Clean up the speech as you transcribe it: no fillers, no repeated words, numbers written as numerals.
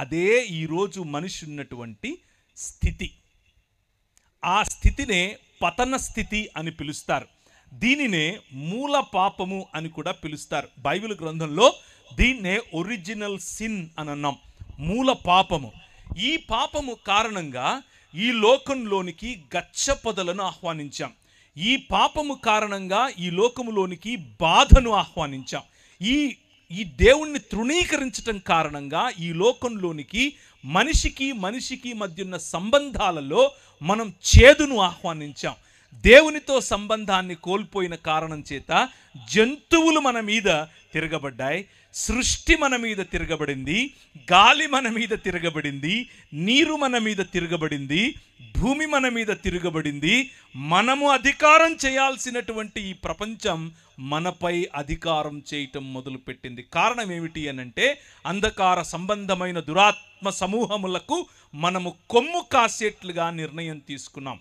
అదే ఈరోజు మనిషి ఉన్నటువంటి స్థితి. ఆ స్థితినే పతన స్థితి అని పిలుస్తారు. దీనినే మూల పాపము అని కూడా పిలుస్తారు. బైబిల్ గ్రంథంలో దీన్నే ఒరిజినల్ సిన్ అని అన్నాం, మూల పాపము. ఈ పాపము కారణంగా ఈ లోకంలోనికి గచ్చపొదలను ఆహ్వానించాం. ఈ పాపము కారణంగా ఈ లోకములోనికి బాధను ఆహ్వానించాం. ఈ దేవుణ్ణి తృణీకరించటం కారణంగా ఈ లోకంలోనికి మనిషికి మధ్య ఉన్న సంబంధాలలో మనం చేదును ఆహ్వానించాం. దేవునితో సంబంధాన్ని కోల్పోయిన కారణం చేత జంతువులు మన మీద తిరగబడ్డాయి, సృష్టి మన మీద తిరగబడింది, గాలి మన మీద తిరగబడింది, నీరు మన మీద తిరగబడింది, భూమి మన మీద తిరగబడింది. మనము అధికారం చేయాల్సినటువంటి ఈ ప్రపంచం మనపై అధికారం చేయటం మొదలుపెట్టింది. కారణం ఏమిటి అనంటే, అంధకార సంబంధమైన దురాత్మ సమూహములకు మనము కొమ్ము కాసేట్లుగా నిర్ణయం తీసుకున్నాం.